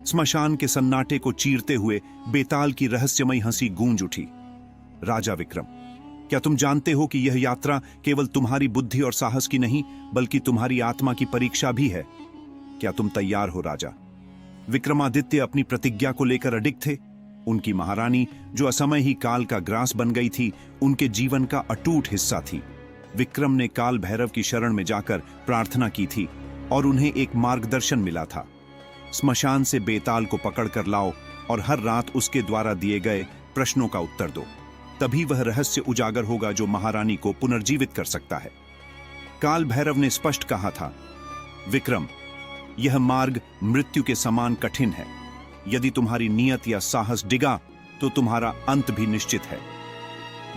स्मशान के सन्नाटे को चीरते हुए बेताल की रहस्यमयी हंसी गूंज उठी। राजा विक्रम, क्या तुम जानते हो कि यह यात्रा केवल तुम्हारी बुद्धि और साहस की नहीं, बल्कि तुम्हारी आत्मा की परीक्षा भी है? क्या तुम तैयार हो राजा? विक्रमादित्य अपनी प्रतिज्ञा को लेकर अडिग थे। उनकी महारानी, जो असमय ही काल का ग्रास बन गई थी, उनके जीवन का अटूट हिस्सा थी। विक्रम ने काल भैरव की शरण में जाकर प्रार्थना की थी और उन्हें एक मार्गदर्शन मिला था। स्मशान से बेताल को पकड़कर लाओ और हर रात उसके द्वारा दिए गए प्रश्नों का उत्तर दो। तभी वह रहस्य उजागर होगा जो महारानी को पुनर्जीवित कर सकता है। काल भैरव ने स्पष्ट कहा था, विक्रम, यह मार्ग मृत्यु के समान कठिन है। यदि तुम्हारी नियत या साहस डिगा तो तुम्हारा अंत भी निश्चित है।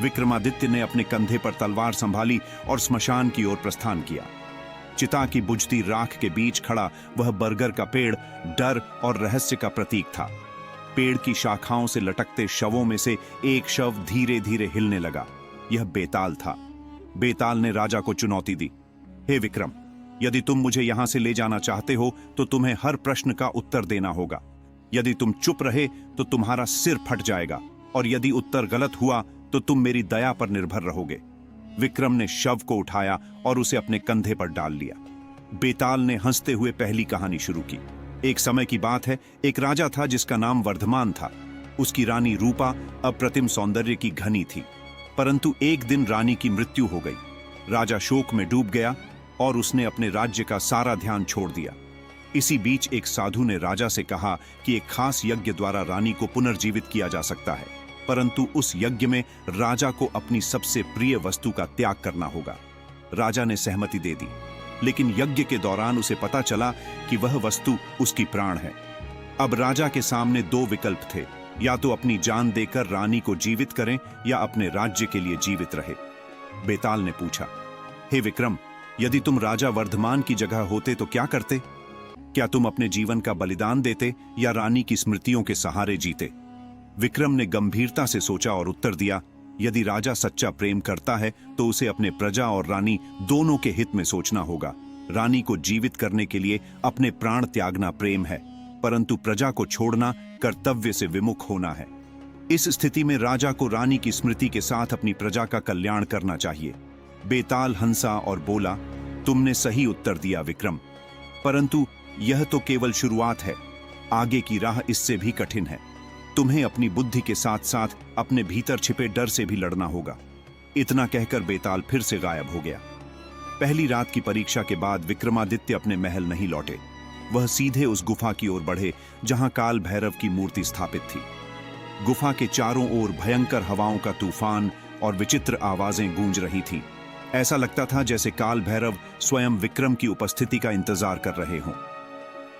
विक्रमादित्य ने अपने कंधे पर तलवार संभाली और स्मशान की ओर प्रस्थान किया। चिता की बुझती राख के बीच खड़ा वह बरगद का पेड़ डर और रहस्य का प्रतीक था। पेड़ की शाखाओं से लटकते शवों में से एक शव धीरे धीरे हिलने लगा। यह बेताल था। बेताल ने राजा को चुनौती दी, हे विक्रम, यदि तुम मुझे यहां से ले जाना चाहते हो तो तुम्हें हर प्रश्न का उत्तर देना होगा। यदि तुम चुप रहे तो तुम्हारा सिर फट जाएगा, और यदि उत्तर गलत हुआ तो तुम मेरी दया पर निर्भर रहोगे। विक्रम ने शव को उठाया और उसे अपने कंधे पर डाल लिया। बेताल ने हंसते हुए पहली कहानी शुरू की। एक समय की बात है, एक राजा था जिसका नाम वर्धमान था। उसकी रानी रूपा अप्रतिम सौंदर्य की घनी थी, परंतु एक दिन रानी की मृत्यु हो गई। राजा शोक में डूब गया और उसने अपने राज्य का सारा ध्यान छोड़ दिया। इसी बीच एक साधु ने राजा से कहा कि एक खास यज्ञ द्वारा रानी को पुनर्जीवित किया जा सकता है, परंतु उस यज्ञ में राजा को अपनी सबसे प्रिय वस्तु का त्याग करना होगा। राजा ने सहमति दे दी, लेकिन यज्ञ के दौरान उसे पता चला कि वह वस्तु उसकी प्राण है। अब राजा के सामने दो विकल्प थे, या तो अपनी जान देकर रानी को जीवित करें या अपने राज्य के लिए जीवित रहे। बेताल ने पूछा, हे विक्रम, यदि तुम राजा वर्धमान की जगह होते तो क्या करते? क्या तुम अपने जीवन का बलिदान देते या रानी की स्मृतियों के सहारे जीते? विक्रम ने गंभीरता से सोचा और उत्तर दिया, यदि राजा सच्चा प्रेम करता है तो उसे अपने प्रजा और रानी दोनों के हित में सोचना होगा। रानी को जीवित करने के लिए अपने प्राण त्यागना प्रेम है, परंतु प्रजा को छोड़ना कर्तव्य से विमुख होना है। इस स्थिति में राजा को रानी की स्मृति के साथ अपनी प्रजा का कल्याण करना चाहिए। बेताल हंसा और बोला, तुमने सही उत्तर दिया विक्रम, परंतु यह तो केवल शुरुआत है। आगे की राह इससे भी कठिन है। तुम्हें अपनी बुद्धि के साथ साथ अपने भीतर छिपे डर से भी लड़ना होगा। इतना कहकर बेताल फिर से गायब हो गया। पहली रात की परीक्षा के बाद विक्रमादित्य अपने महल नहीं लौटे। वह सीधे उस गुफा की ओर बढ़े जहां काल भैरव की मूर्ति स्थापित थी। गुफा के चारों ओर भयंकर हवाओं का तूफान और विचित्र आवाजें गूंज रही थीं। ऐसा लगता था जैसे काल भैरव स्वयं विक्रम की उपस्थिति का इंतजार कर रहे हों।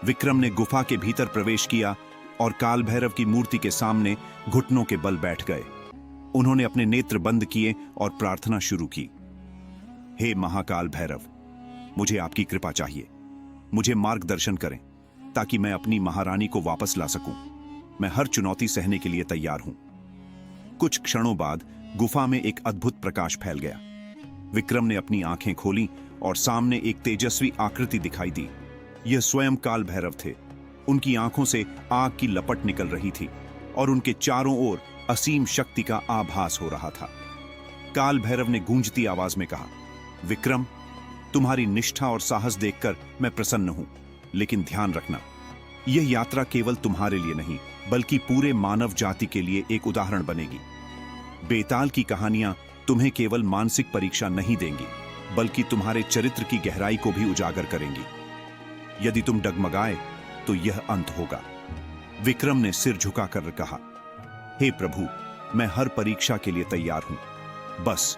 विक्रम ने गुफा के भीतर प्रवेश किया और काल भैरव की मूर्ति के सामने घुटनों के बल बैठ गए। उन्होंने अपने नेत्र बंद किए और प्रार्थना शुरू की, हे महाकाल भैरव, मुझे आपकी कृपा चाहिए। मुझे मार्गदर्शन करें ताकि मैं अपनी महारानी को वापस ला सकूं। मैं हर चुनौती सहने के लिए तैयार हूं। कुछ क्षणों बाद गुफा में एक अद्भुत प्रकाश फैल गया। विक्रम ने अपनी आंखें खोली और सामने एक तेजस्वी आकृति दिखाई दी। यह स्वयं काल भैरव थे। उनकी आंखों से आग की लपट निकल रही थी और उनके चारों ओर असीम शक्ति का आभास हो रहा था। काल भैरव ने गूंजती आवाज में कहा, विक्रम, तुम्हारी निष्ठा और साहस देखकर मैं प्रसन्न हूं, लेकिन ध्यान रखना, यह यात्रा केवल तुम्हारे लिए नहीं बल्कि पूरे मानव जाति के लिए एक उदाहरण बनेगी। बेताल की कहानियां तुम्हें केवल मानसिक परीक्षा नहीं देंगी, बल्कि तुम्हारे चरित्र की गहराई को भी उजागर करेंगी। यदि तुम डगमगाए तो यह अंत होगा। विक्रम ने सिर झुकाकर कहा, हे प्रभु, मैं हर परीक्षा के लिए तैयार हूं, बस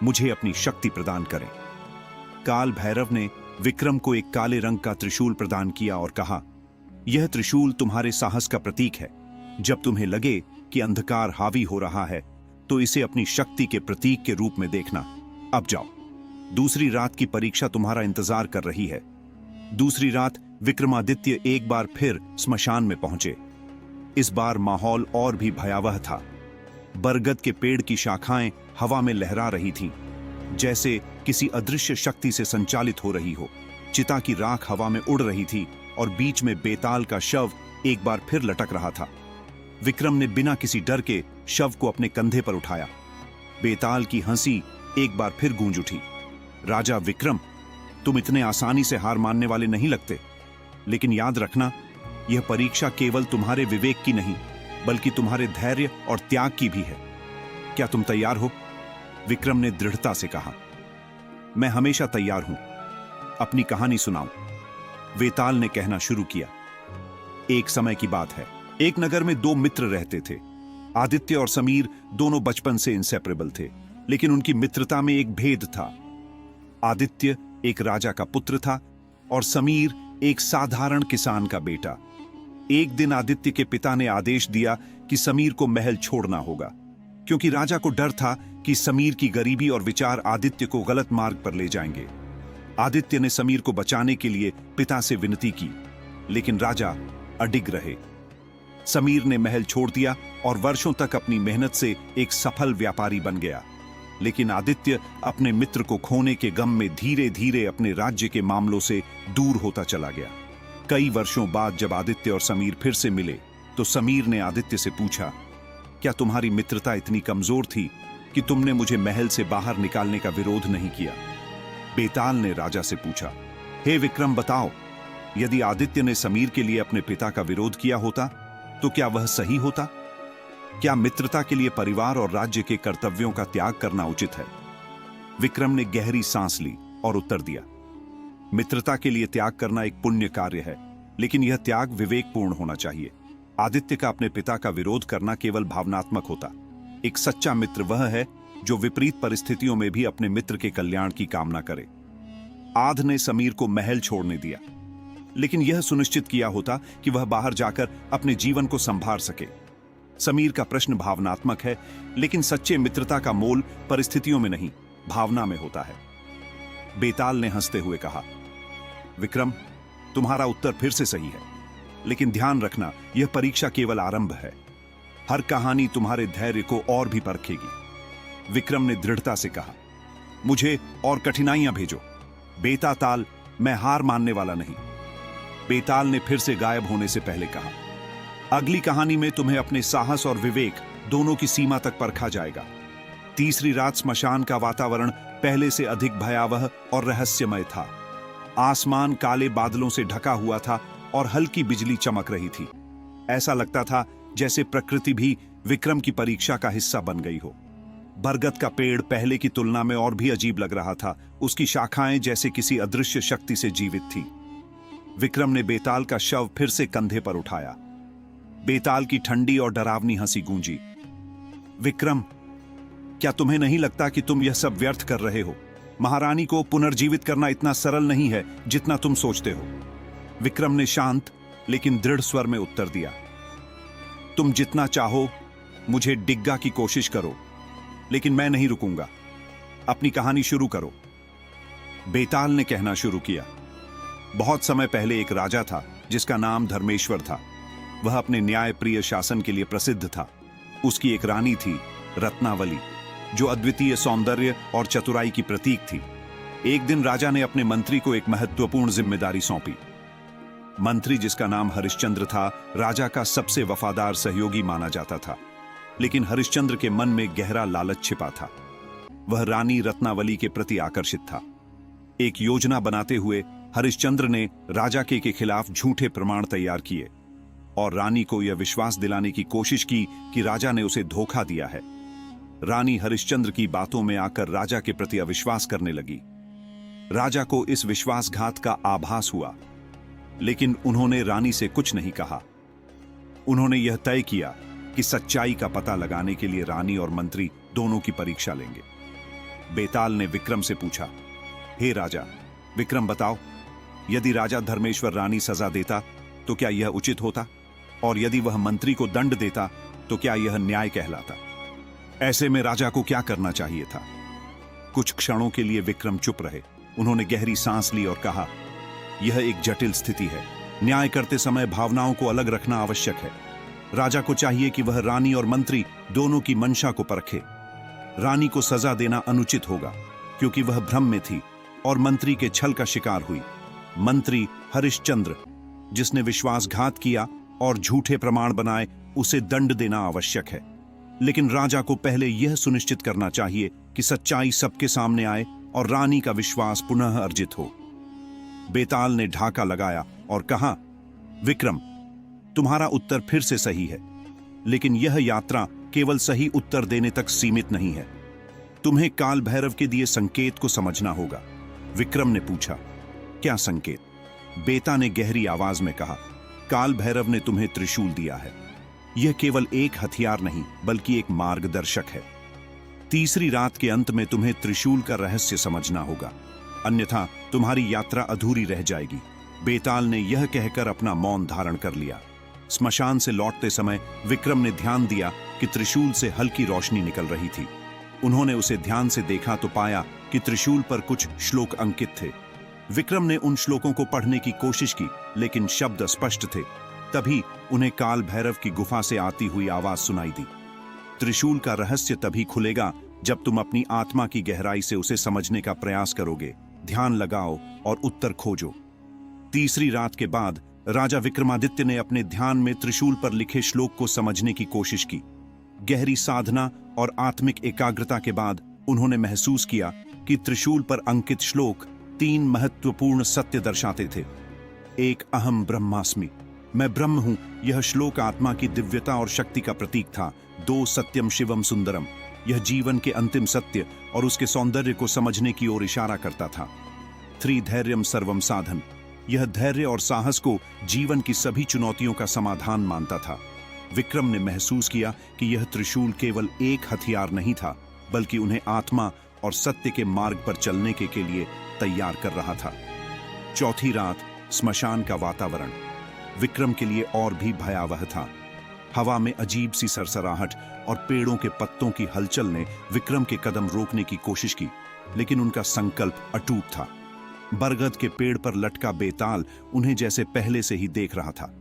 मुझे अपनी शक्ति प्रदान करें। काल भैरव ने विक्रम को एक काले रंग का त्रिशूल प्रदान किया और कहा, यह त्रिशूल तुम्हारे साहस का प्रतीक है। जब तुम्हें लगे कि अंधकार हावी हो रहा है तो इसे अपनी शक्ति के प्रतीक के रूप में देखना। अब जाओ, दूसरी रात की परीक्षा तुम्हारा इंतजार कर रही है। दूसरी रात विक्रमादित्य एक बार फिर स्मशान में पहुंचे। इस बार माहौल और भी भयावह था। बरगद के पेड़ की शाखाएं हवा में लहरा रही थीं, जैसे किसी अदृश्य शक्ति से संचालित हो रही हो। चिता की राख हवा में उड़ रही थी और बीच में बेताल का शव एक बार फिर लटक रहा था। विक्रम ने बिना किसी डर के शव को अपने कंधे पर उठाया। बेताल की हंसी एक बार फिर गूंज उठी। राजा विक्रम, तुम इतने आसानी से हार मानने वाले नहीं लगते, लेकिन याद रखना, यह परीक्षा केवल तुम्हारे विवेक की नहीं, बल्कि तुम्हारे धैर्य और त्याग की भी है। क्या तुम तैयार हो? विक्रम ने दृढ़ता से कहा। मैं हमेशा तैयार हूं। अपनी कहानी सुनाओ, बेताल ने कहना शुरू किया। एक समय की बात है। एक नगर में दो मित्र रहते थे। आदित्य और समीर दोनों बचपन से इंसेपरेबल थे, लेकिन उनकी मित्रता में एक भेद था। आदित्य एक राजा का पुत्र था और समीर एक साधारण किसान का बेटा। एक दिन आदित्य के पिता ने आदेश दिया कि समीर को महल छोड़ना होगा, क्योंकि राजा को डर था कि समीर की गरीबी और विचार आदित्य को गलत मार्ग पर ले जाएंगे। आदित्य ने समीर को बचाने के लिए पिता से विनती की, लेकिन राजा अडिग रहे। समीर ने महल छोड़ दिया और वर्षों तक अपनी मेहनत से एक सफल व्यापारी बन गया। लेकिन आदित्य अपने मित्र को खोने के गम में धीरे धीरे अपने राज्य के मामलों से दूर होता चला गया। कई वर्षों बाद जब आदित्य और समीर फिर से मिले, तो समीर ने आदित्य से पूछा, क्या तुम्हारी मित्रता इतनी कमजोर थी कि तुमने मुझे महल से बाहर निकालने का विरोध नहीं किया? बेताल ने राजा से पूछा, हे विक्रम, बताओ, यदि आदित्य ने समीर के लिए अपने पिता का विरोध किया होता तो क्या वह सही होता? क्या मित्रता के लिए परिवार और राज्य के कर्तव्यों का त्याग करना उचित है? विक्रम ने गहरी सांस ली और उत्तर दिया, मित्रता के लिए त्याग करना एक पुण्य कार्य है, लेकिन यह त्याग विवेकपूर्ण होना चाहिए। आदित्य का अपने पिता का विरोध करना केवल भावनात्मक होता। एक सच्चा मित्र वह है जो विपरीत परिस्थितियों में भी अपने मित्र के कल्याण की कामना करे। आद ने समीर को महल छोड़ने दिया, लेकिन यह सुनिश्चित किया होता कि वह बाहर जाकर अपने जीवन को संभाल सके। समीर का प्रश्न भावनात्मक है, लेकिन सच्चे मित्रता का मोल परिस्थितियों में नहीं, भावना में होता है। बेताल ने हंसते हुए कहा, विक्रम, तुम्हारा उत्तर फिर से सही है, लेकिन ध्यान रखना, यह परीक्षा केवल आरंभ है। हर कहानी तुम्हारे धैर्य को और भी परखेगी। विक्रम ने दृढ़ता से कहा, मुझे और कठिनाइयां भेजो। बेताल, मैं हार मानने वाला नहीं। बेताल ने फिर से गायब होने से पहले कहा, अगली कहानी में तुम्हें अपने साहस और विवेक दोनों की सीमा तक परखा जाएगा। तीसरी रात स्मशान का वातावरण पहले से अधिक भयावह और रहस्यमय था। आसमान काले बादलों से ढका हुआ था और हल्की बिजली चमक रही थी। ऐसा लगता था जैसे प्रकृति भी विक्रम की परीक्षा का हिस्सा बन गई हो। बरगद का पेड़ पहले की तुलना में और भी अजीब लग रहा था। उसकी शाखाएं जैसे किसी अदृश्य शक्ति से जीवित थी। विक्रम ने बेताल का शव फिर से कंधे पर उठाया। बेताल की ठंडी और डरावनी हंसी गूंजी। विक्रम, क्या तुम्हें नहीं लगता कि तुम यह सब व्यर्थ कर रहे हो? महारानी को पुनर्जीवित करना इतना सरल नहीं है जितना तुम सोचते हो। विक्रम ने शांत लेकिन दृढ़ स्वर में उत्तर दिया, तुम जितना चाहो मुझे डिग्गा की कोशिश करो, लेकिन मैं नहीं रुकूंगा। अपनी कहानी शुरू करो। बेताल ने कहना शुरू किया। बहुत समय पहले एक राजा था जिसका नाम धर्मेश्वर था। वह अपने न्यायप्रिय शासन के लिए प्रसिद्ध था। उसकी एक रानी थी, रत्नावली, जो अद्वितीय सौंदर्य और चतुराई की प्रतीक थी। एक दिन राजा ने अपने मंत्री को एक महत्वपूर्ण जिम्मेदारी सौंपी। मंत्री, जिसका नाम हरिश्चंद्र था, राजा का सबसे वफादार सहयोगी माना जाता था, लेकिन हरिश्चंद्र के मन में गहरा लालच छिपा था। वह रानी रत्नावली के प्रति आकर्षित था। एक योजना बनाते हुए हरिश्चंद्र ने राजा के खिलाफ झूठे प्रमाण तैयार किए और रानी को यह विश्वास दिलाने की कोशिश की कि राजा ने उसे धोखा दिया है। रानी हरिश्चंद्र की बातों में आकर राजा के प्रति अविश्वास करने लगी। राजा को इस विश्वासघात का आभास हुआ, लेकिन उन्होंने रानी से कुछ नहीं कहा। उन्होंने यह तय किया कि सच्चाई का पता लगाने के लिए रानी और मंत्री दोनों की परीक्षा लेंगे। बेताल ने विक्रम से पूछा, हे राजा, विक्रम बताओ, यदि राजा धर्मेश्वर रानी सजा देता तो क्या यह उचित होता? और यदि वह मंत्री को दंड देता तो क्या यह न्याय कहलाता? ऐसे में राजा को क्या करना चाहिए था? कुछ क्षणों के लिए विक्रम चुप रहे। उन्होंने गहरी सांस ली और कहा, यह एक जटिल स्थिति है। न्याय करते समय भावनाओं को अलग रखना आवश्यक है। राजा को चाहिए कि वह रानी और मंत्री दोनों की मंशा को परखे। रानी को सजा देना अनुचित होगा क्योंकि वह भ्रम में थी और मंत्री के छल का शिकार हुई। मंत्री हरिश्चंद्र, जिसने विश्वासघात किया और झूठे प्रमाण बनाए उसे दंड देना आवश्यक है। लेकिन राजा को पहले यह सुनिश्चित करना चाहिए कि सच्चाई सबके सामने आए और रानी का विश्वास पुनः अर्जित हो। बेताल ने ढाका लगाया और कहा, विक्रम, तुम्हारा उत्तर फिर से सही है, लेकिन यह यात्रा केवल सही उत्तर देने तक सीमित नहीं है। तुम्हें काल भैरव के दिए संकेत को समझना होगा। विक्रम ने पूछा, क्या संकेत? बेता ने गहरी आवाज में कहा, काल भैरव ने तुम्हें त्रिशूल दिया है। यह केवल एक हथियार नहीं बल्कि एक मार्गदर्शक है। तीसरी रात के अंत में तुम्हें त्रिशूल का रहस्य समझना होगा, अन्यथा तुम्हारी यात्रा अधूरी रह जाएगी। बेताल ने यह कहकर अपना मौन धारण कर लिया। स्मशान से लौटते समय विक्रम ने ध्यान दिया कि त्रिशूल से हल्की रोशनी निकल रही थी। उन्होंने उसे ध्यान से देखा तो पाया कि त्रिशूल पर कुछ श्लोक अंकित थे। विक्रम ने उन श्लोकों को पढ़ने की कोशिश की, लेकिन शब्द अस्पष्ट थे। तभी उन्हें काल भैरव की गुफा से आती हुई आवाज सुनाई दी, त्रिशूल का रहस्य तभी खुलेगा जब तुम अपनी आत्मा की गहराई से उसे समझने का प्रयास करोगे। ध्यान लगाओ और उत्तर खोजो। तीसरी रात के बाद राजा विक्रमादित्य ने अपने ध्यान में त्रिशूल पर लिखे श्लोक को समझने की कोशिश की। गहरी साधना और आत्मिक एकाग्रता के बाद उन्होंने महसूस किया कि त्रिशूल पर अंकित श्लोक 3 महत्वपूर्ण सत्य दर्शाते थे। एक, अहम ब्रह्मास्मि, मैं ब्रह्म हूं, यह श्लोक आत्मा की दिव्यता और शक्ति का प्रतीक था। 2, सत्यम शिवम सुंदरम, यह जीवन के अंतिम सत्य और उसके सौंदर्य को समझने की ओर इशारा करता था। 3, धैर्यम सर्वम साधन, यह धैर्य और साहस को जीवन की सभी चुनौतियों का समाधान मानता था। विक्रम ने महसूस किया कि यह त्रिशूल केवल एक हथियार नहीं था, बल्कि उन्हें आत्मा और सत्य के मार्ग पर चलने के लिए तैयार कर रहा था। चौथी रात, स्मशान का वातावरण विक्रम के लिए और भी भयावह था। हवा में अजीब सी सरसराहट और पेड़ों के पत्तों की हलचल ने विक्रम के कदम रोकने की कोशिश की, लेकिन उनका संकल्प अटूट था। बरगद के पेड़ पर लटका बेताल उन्हें जैसे पहले से ही देख रहा था।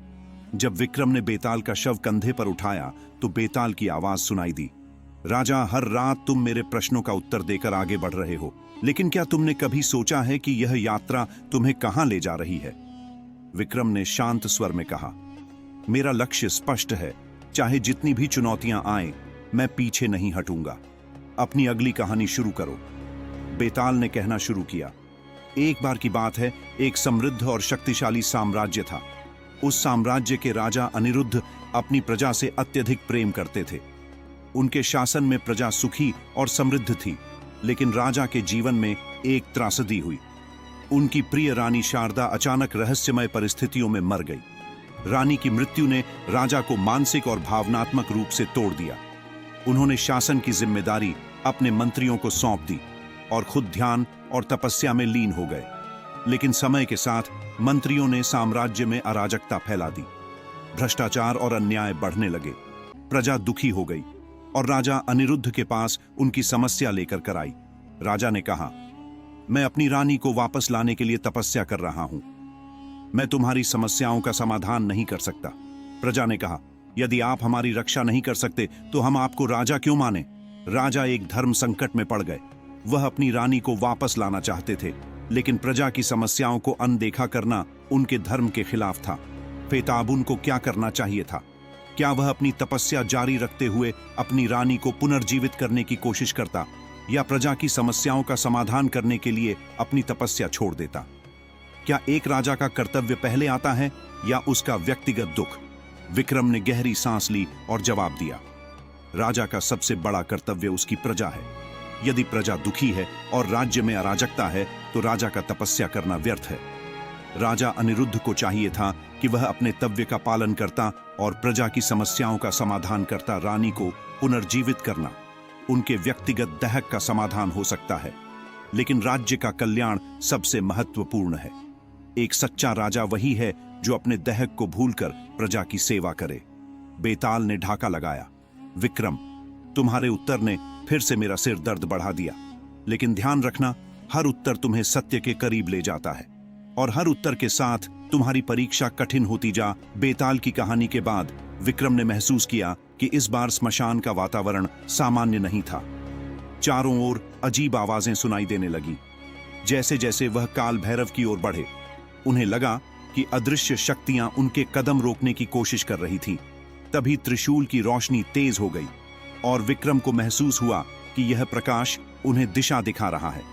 जब विक्रम ने बेताल का शव कंधे पर उठाया तो बेताल की आवाज सुनाई दी, राजा, हर रात तुम मेरे प्रश्नों का उत्तर देकर आगे बढ़ रहे हो, लेकिन क्या तुमने कभी सोचा है कि यह यात्रा तुम्हें कहां ले जा रही है? विक्रम ने शांत स्वर में कहा, मेरा लक्ष्य स्पष्ट है, चाहे जितनी भी चुनौतियां आएं, मैं पीछे नहीं हटूंगा। अपनी अगली कहानी शुरू करो। बेताल ने कहना शुरू किया, एक बार की बात है, एक समृद्ध और शक्तिशाली साम्राज्य था। उस साम्राज्य के राजा अनिरुद्ध अपनी प्रजा से अत्यधिक प्रेम करते थे। उनके शासन में प्रजा सुखी और समृद्ध थी, लेकिन राजा के जीवन में एक त्रासदी हुई। उनकी प्रिय रानी शारदा अचानक रहस्यमय परिस्थितियों में मर गई। रानी की मृत्यु ने राजा को मानसिक और भावनात्मक रूप से तोड़ दिया। उन्होंने शासन की जिम्मेदारी अपने मंत्रियों को सौंप दी और खुद ध्यान और तपस्या में लीन हो गए। लेकिन समय के साथ मंत्रियों ने साम्राज्य में अराजकता फैला दी। भ्रष्टाचार और अन्याय बढ़ने लगे। प्रजा दुखी हो गई और राजा अनिरुद्ध के पास उनकी समस्या लेकर कर आई। राजा ने कहा, मैं अपनी रानी को वापस लाने के लिए तपस्या कर रहा हूं। मैं तुम्हारी समस्याओं का समाधान नहीं कर सकता। प्रजा ने कहा, यदि आप हमारी रक्षा नहीं कर सकते तो हम आपको राजा क्यों माने? राजा एक धर्म संकट में पड़ गए। वह अपनी रानी को वापस लाना चाहते थे, लेकिन प्रजा की समस्याओं को अनदेखा करना उनके धर्म के खिलाफ था। फेताबुन को क्या करना चाहिए था? क्या वह अपनी तपस्या जारी रखते हुए अपनी रानी को पुनर्जीवित करने की कोशिश करता, या प्रजा की समस्याओं का समाधान करने के लिए अपनी तपस्या छोड़ देता? क्या एक राजा का कर्तव्य पहले आता है या उसका व्यक्तिगत दुख? विक्रम ने गहरी सांस ली और जवाब दिया, राजा का सबसे बड़ा कर्तव्य उसकी प्रजा है। यदि प्रजा दुखी है और राज्य में अराजकता है तो राजा का तपस्या करना व्यर्थ है। राजा अनिरुद्ध को चाहिए था कि वह अपने तव्य का पालन करता और प्रजा की समस्याओं का समाधान करता। रानी को पुनर्जीवित करना उनके व्यक्तिगत दहक का समाधान हो सकता है, लेकिन राज्य का कल्याण सबसे महत्वपूर्ण है। एक सच्चा राजा वही है जो अपने दहक को भूलकर प्रजा की सेवा करे। बेताल ने ढाका लगाया, विक्रम, तुम्हारे उत्तर ने फिर से मेरा सिर दर्द बढ़ा दिया, लेकिन ध्यान रखना, हर उत्तर तुम्हें सत्य के करीब ले जाता है और हर उत्तर के साथ तुम्हारी परीक्षा कठिन होती जा। बेताल की कहानी के बाद विक्रम ने महसूस किया कि इस बार स्मशान का वातावरण सामान्य नहीं था। चारों ओर अजीब आवाजें सुनाई देने लगी। जैसे जैसे वह काल भैरव की ओर बढ़े, उन्हें लगा कि अदृश्य शक्तियां उनके कदम रोकने की कोशिश कर रही थीं। तभी त्रिशूल की रोशनी तेज हो गई और विक्रम को महसूस हुआ कि यह प्रकाश उन्हें दिशा दिखा रहा है।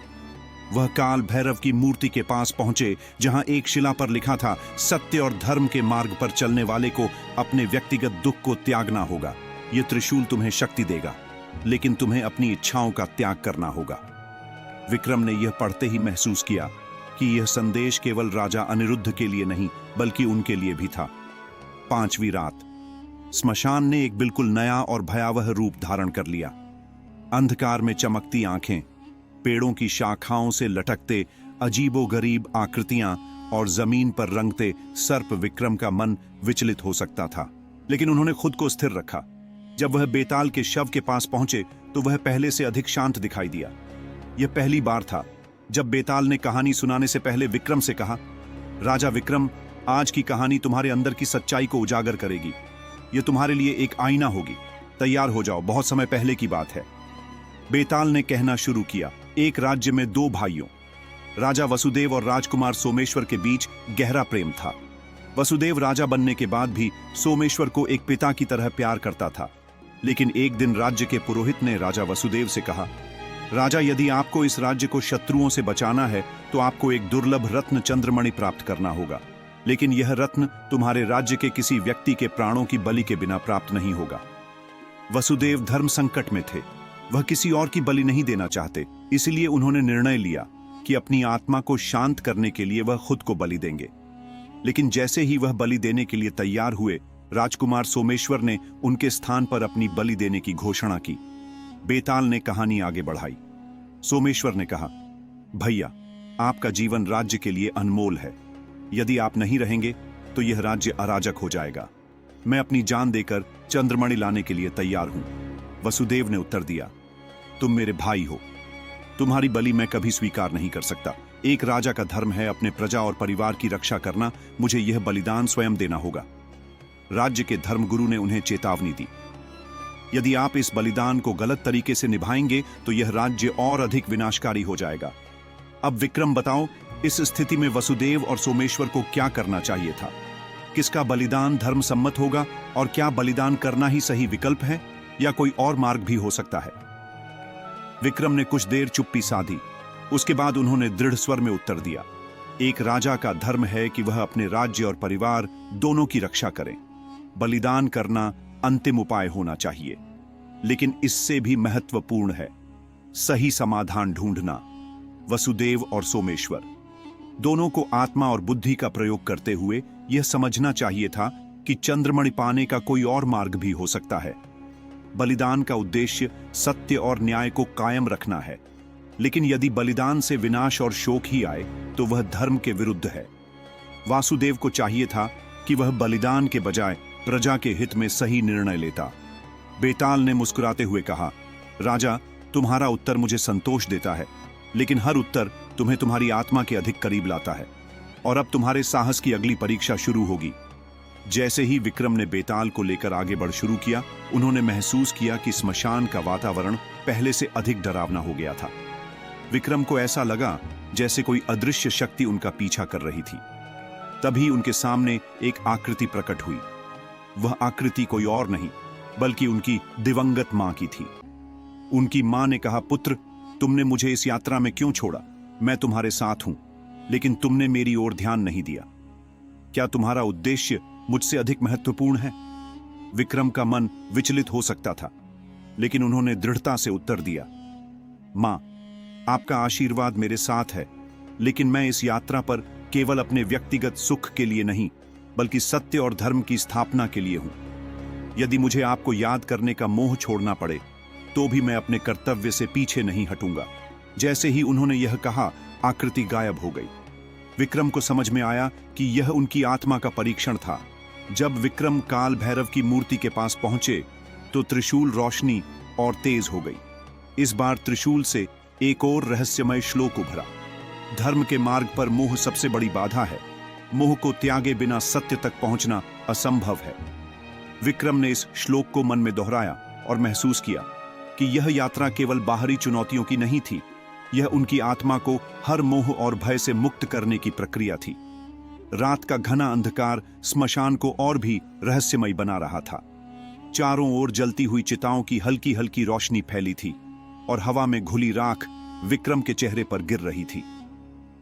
वह काल भैरव की मूर्ति के पास पहुंचे, जहां एक शिला पर लिखा था, सत्य और धर्म के मार्ग पर चलने वाले को अपने व्यक्तिगत दुख को त्यागना होगा। यह त्रिशूल तुम्हें शक्ति देगा, लेकिन तुम्हें अपनी इच्छाओं का त्याग करना होगा। विक्रम ने यह पढ़ते ही महसूस किया कि यह संदेश केवल राजा अनिरुद्ध के लिए नहीं, बल्कि उनके लिए भी था। 5वीं रात। स्मशान ने एक बिल्कुल नया और भयावह रूप धारण कर लिया। अंधकार में चमकती आंखें, पेड़ों की शाखाओं से लटकते अजीबोगरीब आकृतियां और जमीन पर रंगते सर्प। विक्रम का मन विचलित हो सकता था, लेकिन उन्होंने खुद को स्थिर रखा। जब वह बेताल के शव के पास पहुंचे तो वह पहले से अधिक शांत दिखाई दिया। यह पहली बार था जब बेताल ने कहानी सुनाने से पहले विक्रम से कहा, राजा विक्रम, आज की कहानी तुम्हारे अंदर की सच्चाई को उजागर करेगी। यह तुम्हारे लिए एक आईना होगी। तैयार हो जाओ, बहुत समय पहले की बात है। बेताल ने कहना शुरू किया। एक राज्य में 2 भाइयों, राजा वसुदेव और राजकुमार सोमेश्वर के बीच गहरा प्रेम था। वसुदेव राजा बनने के बाद भी सोमेश्वर को एक पिता की तरह प्यार करता था। लेकिन एक दिन राज्य के पुरोहित ने राजा वसुदेव से कहा, राजा, यदि आपको इस राज्य को शत्रुओं से बचाना है तो आपको एक दुर्लभ रत्न चंद्रमणि प्राप्त करना होगा। लेकिन यह रत्न तुम्हारे राज्य के किसी व्यक्ति के प्राणों की बलि के बिना प्राप्त नहीं होगा। वसुदेव धर्म संकट में थे। वह किसी और की बलि नहीं देना चाहते, इसलिए उन्होंने निर्णय लिया कि अपनी आत्मा को शांत करने के लिए वह खुद को बलि देंगे। लेकिन जैसे ही वह बलि देने के लिए तैयार हुए, राजकुमार सोमेश्वर ने उनके स्थान पर अपनी बलि देने की घोषणा की। बेताल ने कहानी आगे बढ़ाई। सोमेश्वर ने कहा, भैया, आपका जीवन राज्य के लिए अनमोल है। यदि आप नहीं रहेंगे तो यह राज्य अराजक हो जाएगा। मैं अपनी जान देकर चंद्रमणि लाने के लिए तैयार हूं। वसुदेव ने उत्तर दिया, तुम मेरे भाई हो, तुम्हारी बलि मैं कभी स्वीकार नहीं कर सकता। एक राजा का धर्म है अपने प्रजा और परिवार की रक्षा करना। मुझे यह बलिदान स्वयं देना होगा। राज्य के धर्मगुरु ने उन्हें चेतावनी दी, यदि आप इस बलिदान को गलत तरीके से निभाएंगे तो यह राज्य और अधिक विनाशकारी हो जाएगा। अब विक्रम, बताओ, इस स्थिति में वसुदेव और सोमेश्वर को क्या करना चाहिए था? किसका बलिदान धर्म सम्मत होगा और क्या बलिदान करना ही सही विकल्प है या कोई और मार्ग भी हो सकता है? विक्रम ने कुछ देर चुप्पी साधी। उसके बाद उन्होंने दृढ़ स्वर में उत्तर दिया, एक राजा का धर्म है कि वह अपने राज्य और परिवार दोनों की रक्षा करे। बलिदान करना अंतिम उपाय होना चाहिए, लेकिन इससे भी महत्वपूर्ण है सही समाधान ढूंढना। वसुदेव और सोमेश्वर दोनों को आत्मा और बुद्धि का प्रयोग करते हुए यह समझना चाहिए था कि चंद्रमणि पाने का कोई और मार्ग भी हो सकता है। बलिदान का उद्देश्य सत्य और न्याय को कायम रखना है, लेकिन यदि बलिदान से विनाश और शोक ही आए तो वह धर्म के विरुद्ध है। वासुदेव को चाहिए था कि वह बलिदान के बजाय प्रजा के हित में सही निर्णय लेता। बेताल ने मुस्कुराते हुए कहा, राजा, तुम्हारा उत्तर मुझे संतोष देता है, लेकिन हर उत्तर तुम्हें तुम्हारी आत्मा के अधिक करीब लाता है। और अब तुम्हारे साहस की अगली परीक्षा शुरू होगी। जैसे ही विक्रम ने बेताल को लेकर आगे बढ़ शुरू किया, उन्होंने महसूस किया कि स्मशान का वातावरण पहले से अधिक डरावना हो गया था। विक्रम को ऐसा लगा जैसे कोई अदृश्य शक्ति उनका पीछा कर रही थी। तभी उनके सामने एक आकृति प्रकट हुई। वह आकृति कोई और नहीं बल्कि उनकी दिवंगत मां की थी। उनकी मां ने कहा, पुत्र, तुमने मुझे इस यात्रा में क्यों छोड़ा? मैं तुम्हारे साथ हूं, लेकिन तुमने मेरी ओर ध्यान नहीं दिया। क्या तुम्हारा उद्देश्य मुझसे अधिक महत्वपूर्ण है? विक्रम का मन विचलित हो सकता था, लेकिन उन्होंने दृढ़ता से उत्तर दिया, मां, आपका आशीर्वाद मेरे साथ है, लेकिन मैं इस यात्रा पर केवल अपने व्यक्तिगत सुख के लिए नहीं, बल्कि सत्य और धर्म की स्थापना के लिए हूं। यदि मुझे आपको याद करने का मोह छोड़ना पड़े, तो भी मैं अपने कर्तव्य से पीछे नहीं हटूंगा। जैसे ही उन्होंने यह कहा, आकृति गायब हो गई। विक्रम को समझ में आया कि यह उनकी आत्मा का परीक्षण था। जब विक्रम काल भैरव की मूर्ति के पास पहुंचे, तो त्रिशूल रोशनी और तेज हो गई। इस बार त्रिशूल से एक और रहस्यमय श्लोक उभरा, धर्म के मार्ग पर मोह सबसे बड़ी बाधा है। मोह को त्यागे बिना सत्य तक पहुंचना असंभव है। विक्रम ने इस श्लोक को मन में दोहराया और महसूस किया कि यह यात्रा केवल बाहरी चुनौतियों की नहीं थी, यह उनकी आत्मा को हर मोह और भय से मुक्त करने की प्रक्रिया थी। रात का घना अंधकार स्मशान को और भी रहस्यमय बना रहा था। चारों ओर जलती हुई चिताओं की हल्की हल्की रोशनी फैली थी और हवा में घुली राख विक्रम के चेहरे पर गिर रही थी।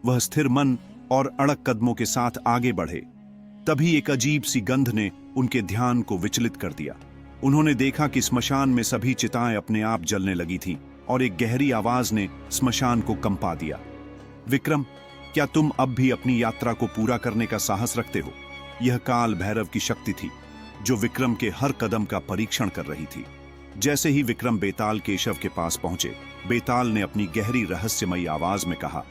वह स्थिर मन और अड़क कदमों के साथ आगे बढ़े। तभी एक अजीब सी गंध ने उनके ध्यान को विचलित कर दिया। उन्होंने देखा कि स्मशान में सभी चिताएं अपने आप जलने लगी थीं और एक गहरी आवाज ने स्मशान को कंपा दिया। विक्रम, क्या तुम अब भी अपनी यात्रा को पूरा करने का साहस रखते हो? यह काल भैरव की शक्ति थी जो विक्रम के हर कदम का परीक्षण कर रही थी। जैसे ही विक्रम बेताल केशव के पास पहुंचे, बेताल ने अपनी गहरी रहस्यमयी आवाज में कहा,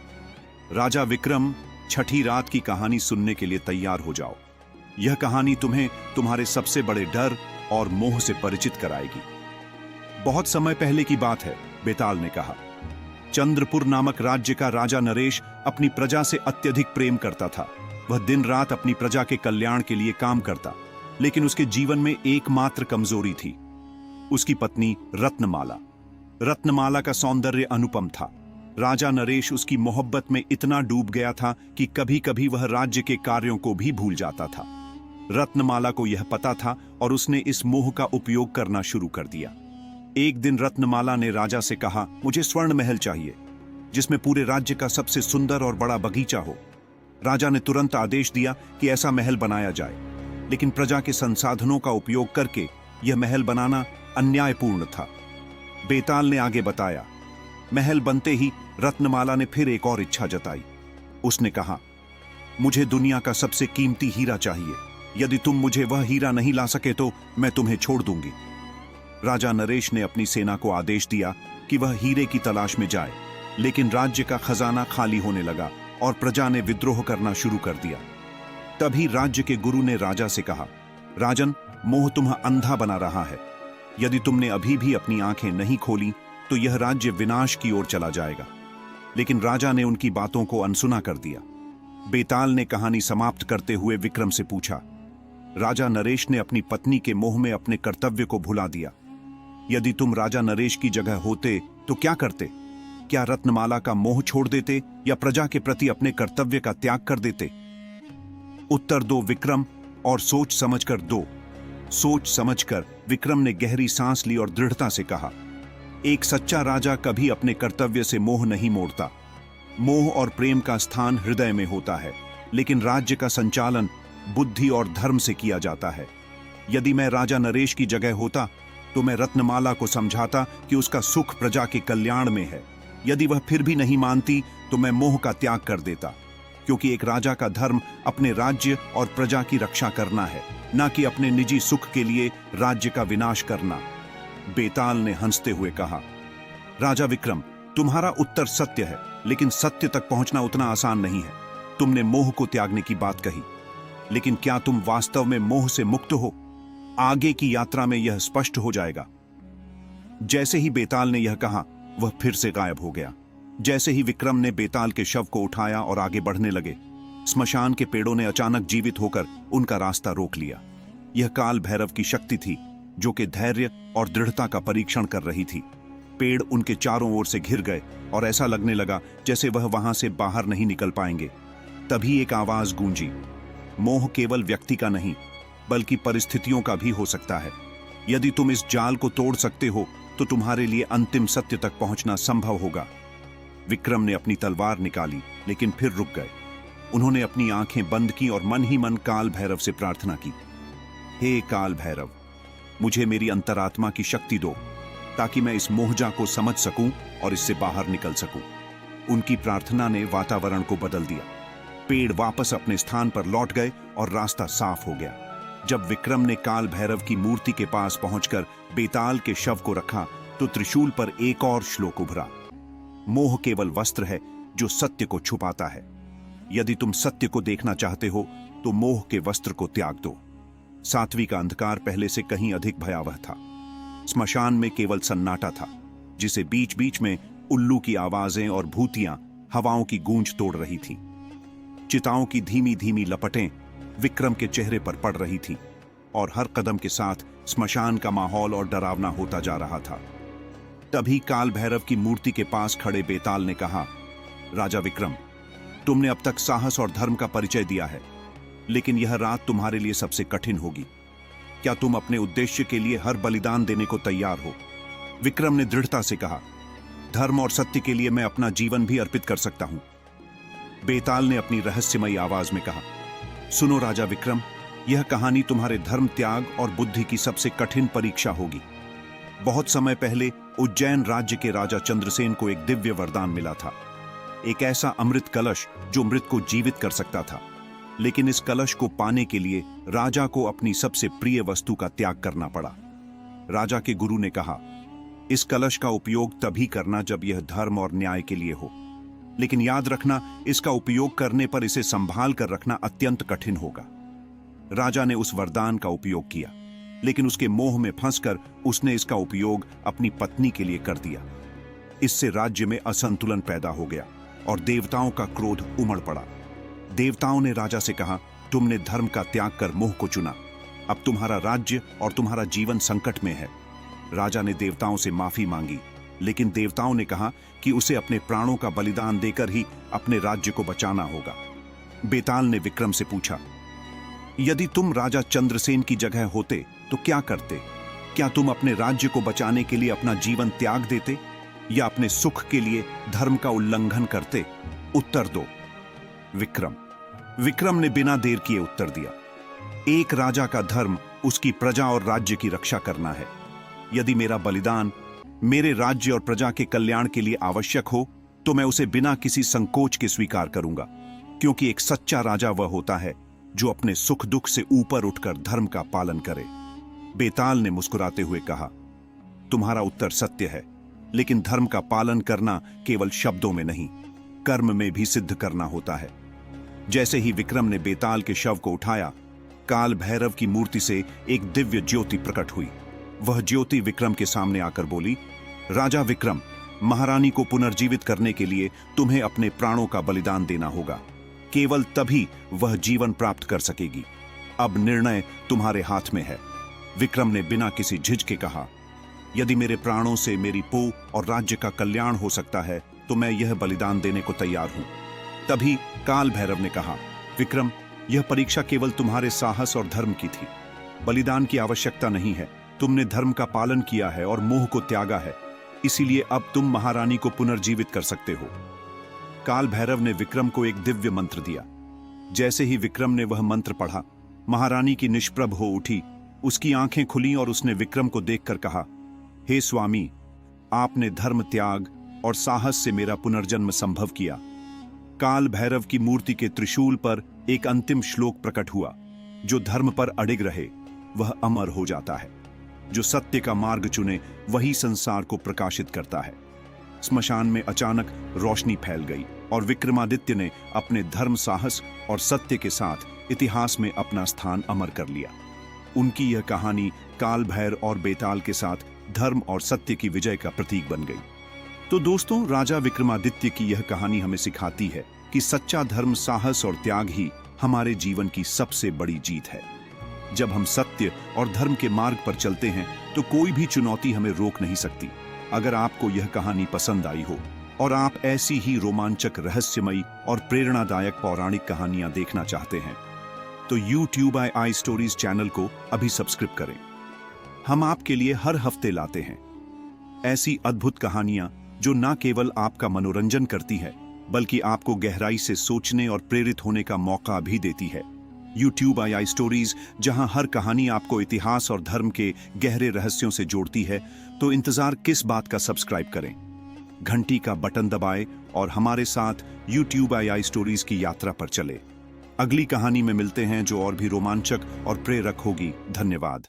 राजा विक्रम, छठी रात की कहानी सुनने के लिए तैयार हो जाओ। यह कहानी तुम्हें तुम्हारे सबसे बड़े डर और मोह से परिचित कराएगी। बहुत समय पहले की बात है, बेताल ने कहा। चंद्रपुर नामक राज्य का राजा नरेश अपनी प्रजा से अत्यधिक प्रेम करता था। वह दिन रात अपनी प्रजा के कल्याण के लिए काम करता, लेकिन उसके जीवन में एकमात्र कमजोरी थी, उसकी पत्नी रत्नमाला। रत्नमाला का सौंदर्य अनुपम था। राजा नरेश उसकी मोहब्बत में इतना डूब गया था कि कभी कभी वह राज्य के कार्यों को भी भूल जाता था। रत्नमाला को यह पता था और उसने इस मोह का उपयोग करना शुरू कर दिया। एक दिन रत्नमाला ने राजा से कहा, मुझे स्वर्ण महल चाहिए जिसमें पूरे राज्य का सबसे सुंदर और बड़ा बगीचा हो। राजा ने तुरंत आदेश दिया कि ऐसा महल बनाया जाए, लेकिन प्रजा के संसाधनों का उपयोग करके यह महल बनाना अन्यायपूर्ण था। बेताल ने आगे बताया, महल बनते ही रत्नमाला ने फिर एक और इच्छा जताई। उसने कहा, मुझे दुनिया का सबसे कीमती हीरा चाहिए। यदि तुम मुझे वह हीरा नहीं ला सके तो मैं तुम्हें छोड़ दूंगी। राजा नरेश ने अपनी सेना को आदेश दिया कि वह हीरे की तलाश में जाए, लेकिन राज्य का खजाना खाली होने लगा और प्रजा ने विद्रोह करना शुरू कर दिया। तभी राज्य के गुरु ने राजा से कहा, राजन, मोह तुम्हें अंधा बना रहा है। यदि तुमने अभी भी अपनी आंखें नहीं खोली तो यह राज्य विनाश की ओर चला जाएगा। लेकिन राजा ने उनकी बातों को अनसुना कर दिया। बेताल ने कहानी समाप्त करते हुए विक्रम से पूछा, राजा नरेश ने अपनी पत्नी के मोह में अपने कर्तव्य को भुला दिया। यदि तुम राजा नरेश की जगह होते तो क्या करते? क्या रत्नमाला का मोह छोड़ देते या प्रजा के प्रति अपने कर्तव्य का त्याग कर देते? उत्तर दो विक्रम, और सोच समझकर दो। सोच समझकर विक्रम ने गहरी सांस ली और दृढ़ता से कहा, एक सच्चा राजा कभी अपने कर्तव्य से मोह नहीं मोड़ता। मोह और प्रेम का स्थान हृदय में होता है, लेकिन राज्य का संचालन बुद्धि और धर्म से किया जाता है। यदि मैं राजा नरेश की जगह होता तो मैं रत्नमाला को समझाता कि उसका सुख प्रजा के कल्याण में है। यदि वह फिर भी नहीं मानती तो मैं मोह का त्याग कर देता, क्योंकि एक राजा का धर्म अपने राज्य और प्रजा की रक्षा करना है, न कि अपने निजी सुख के लिए राज्य का विनाश करना। बेताल ने हंसते हुए कहा, राजा विक्रम, तुम्हारा उत्तर सत्य है, लेकिन सत्य तक पहुंचना उतना आसान नहीं है। तुमने मोह को त्यागने की बात कही, लेकिन क्या तुम वास्तव में मोह से मुक्त हो? आगे की यात्रा में यह स्पष्ट हो जाएगा। जैसे ही बेताल ने यह कहा, वह फिर से गायब हो गया। जैसे ही विक्रम ने बेताल के शव को उठाया और आगे बढ़ने लगे, स्मशान के पेड़ों ने अचानक जीवित होकर उनका रास्ता रोक लिया। यह काल भैरव की शक्ति थी जो कि धैर्य और दृढ़ता का परीक्षण कर रही थी। पेड़ उनके चारों ओर से घिर गए और ऐसा लगने लगा जैसे वह वहां से बाहर नहीं निकल पाएंगे। तभी एक आवाज गूंजी, मोह केवल व्यक्ति का नहीं बल्कि परिस्थितियों का भी हो सकता है। यदि तुम इस जाल को तोड़ सकते हो तो तुम्हारे लिए अंतिम सत्य तक पहुंचना संभव होगा। विक्रम ने अपनी तलवार निकाली, लेकिन फिर रुक गए। उन्होंने अपनी आंखें बंद की और मन ही मन काल भैरव से प्रार्थना की, हे काल भैरव, मुझे मेरी अंतरात्मा की शक्ति दो ताकि मैं इस मोहजा को समझ सकूं और इससे बाहर निकल सकूं। उनकी प्रार्थना ने वातावरण को बदल दिया। पेड़ वापस अपने स्थान पर लौट गए और रास्ता साफ हो गया। जब विक्रम ने काल भैरव की मूर्ति के पास पहुंचकर बेताल के शव को रखा तो त्रिशूल पर एक और श्लोक उभरा, मोह केवल वस्त्र है जो सत्य को छुपाता है। यदि तुम सत्य को देखना चाहते हो तो मोह के वस्त्र को त्याग दो। सात्वी का अंधकार पहले से कहीं अधिक भयावह था। स्मशान में केवल सन्नाटा था, जिसे बीच बीच में उल्लू की आवाजें और भूतियां हवाओं की गूंज तोड़ रही थी। चिताओं की धीमी धीमी लपटें विक्रम के चेहरे पर पड़ रही थी और हर कदम के साथ स्मशान का माहौल और डरावना होता जा रहा था। तभी काल भैरव की मूर्ति के पास खड़े बेताल ने कहा, राजा विक्रम, तुमने अब तक साहस और धर्म का परिचय दिया है, लेकिन यह रात तुम्हारे लिए सबसे कठिन होगी। क्या तुम अपने उद्देश्य के लिए हर बलिदान देने को तैयार हो? विक्रम ने दृढ़ता से कहा, धर्म और सत्य के लिए मैं अपना जीवन भी अर्पित कर सकता हूं। बेताल ने अपनी रहस्यमयी आवाज में कहा, सुनो राजा विक्रम, यह कहानी तुम्हारे धर्म त्याग और बुद्धि की सबसे कठिन परीक्षा होगी। बहुत समय पहले उज्जैन राज्य के राजा चंद्रसेन को एक दिव्य वरदान मिला था, एक ऐसा अमृत कलश जो मृत को जीवित कर सकता था। लेकिन इस कलश को पाने के लिए राजा को अपनी सबसे प्रिय वस्तु का त्याग करना पड़ा। राजा के गुरु ने कहा, इस कलश का उपयोग तभी करना जब यह धर्म और न्याय के लिए हो, लेकिन याद रखना, इसका उपयोग करने पर इसे संभाल कर रखना अत्यंत कठिन होगा। राजा ने उस वरदान का उपयोग किया, लेकिन उसके मोह में फंसकर उसने इसका उपयोग अपनी पत्नी के लिए कर दिया। इससे राज्य में असंतुलन पैदा हो गया और देवताओं का क्रोध उमड़ पड़ा। देवताओं ने राजा से कहा, तुमने धर्म का त्याग कर मोह को चुना, अब तुम्हारा राज्य और तुम्हारा जीवन संकट में है। राजा ने देवताओं से माफी मांगी, लेकिन देवताओं ने कहा कि उसे अपने प्राणों का बलिदान देकर ही अपने राज्य को बचाना होगा। बेताल ने विक्रम से पूछा, यदि तुम राजा चंद्रसेन की जगह होते तो क्या करते? क्या तुम अपने राज्य को बचाने के लिए अपना जीवन त्याग देते या अपने सुख के लिए धर्म का उल्लंघन करते? उत्तर दो। विक्रम ने बिना देर किए उत्तर दिया, एक राजा का धर्म उसकी प्रजा और राज्य की रक्षा करना है। यदि मेरा बलिदान मेरे राज्य और प्रजा के कल्याण के लिए आवश्यक हो तो मैं उसे बिना किसी संकोच के स्वीकार करूंगा, क्योंकि एक सच्चा राजा वह होता है जो अपने सुख दुख से ऊपर उठकर धर्म का पालन करे। बेताल ने मुस्कुराते हुए कहा, तुम्हारा उत्तर सत्य है, लेकिन धर्म का पालन करना केवल शब्दों में नहीं, कर्म में भी सिद्ध करना होता है। जैसे ही विक्रम ने बेताल के शव को उठाया, काल भैरव की मूर्ति से एक दिव्य ज्योति प्रकट हुई। वह ज्योति विक्रम के सामने आकर बोली, राजा विक्रम, महारानी को पुनर्जीवित करने के लिए तुम्हें अपने प्राणों का बलिदान देना होगा। केवल तभी वह जीवन प्राप्त कर सकेगी। अब निर्णय तुम्हारे हाथ में है। विक्रम ने बिना किसी झिझक कहा, यदि मेरे प्राणों से मेरी पो और राज्य का कल्याण हो सकता है तो मैं यह बलिदान देने को तैयार हूं। तभी काल भैरव ने कहा, विक्रम, यह परीक्षा केवल तुम्हारे साहस और धर्म की थी। बलिदान की आवश्यकता नहीं है। तुमने धर्म का पालन किया है और मोह को त्यागा है, इसीलिए अब तुम महारानी को पुनर्जीवित कर सकते हो। काल भैरव ने विक्रम को एक दिव्य मंत्र दिया। जैसे ही विक्रम ने वह मंत्र पढ़ा, महारानी की निष्प्रभ हो उठी, उसकी आंखें खुली और उसने विक्रम को देखकर कहा, हे स्वामी, आपने धर्म त्याग और साहस से मेरा पुनर्जन्म संभव किया। काल भैरव की मूर्ति के त्रिशूल पर एक अंतिम श्लोक प्रकट हुआ, जो धर्म पर अडिग रहे वह अमर हो जाता है, जो सत्य का मार्ग चुने वही संसार को प्रकाशित करता है। स्मशान में अचानक रोशनी फैल गई और विक्रमादित्य ने अपने धर्म, साहस और सत्य के साथ इतिहास में अपना स्थान अमर कर लिया। उनकी यह कहानी काल भैरव और बेताल के साथ धर्म और सत्य की विजय का प्रतीक बन गई। तो दोस्तों, राजा विक्रमादित्य की यह कहानी हमें सिखाती है कि सच्चा धर्म, साहस और त्याग ही हमारे जीवन की सबसे बड़ी जीत है। जब हम सत्य और धर्म के मार्ग पर चलते हैं तो कोई भी चुनौती हमें रोक नहीं सकती। अगर आपको यह कहानी पसंद आई हो और आप ऐसी ही रोमांचक, रहस्यमयी और प्रेरणादायक पौराणिक कहानियां देखना चाहते हैं तो YouTube आई स्टोरीज चैनल को अभी सब्सक्राइब करें। हम आपके लिए हर हफ्ते लाते हैं ऐसी अद्भुत कहानियां जो न केवल आपका मनोरंजन करती है बल्कि आपको गहराई से सोचने और प्रेरित होने का मौका भी देती है। YouTube आई स्टोरीज, जहां हर कहानी आपको इतिहास और धर्म के गहरे रहस्यों से जोड़ती है, तो इंतजार किस बात का? सब्सक्राइब करें, घंटी का बटन दबाएं और हमारे साथ YouTube आई स्टोरीज की यात्रा पर चले। अगली कहानी में मिलते हैं जो और भी रोमांचक और प्रेरक होगी। धन्यवाद।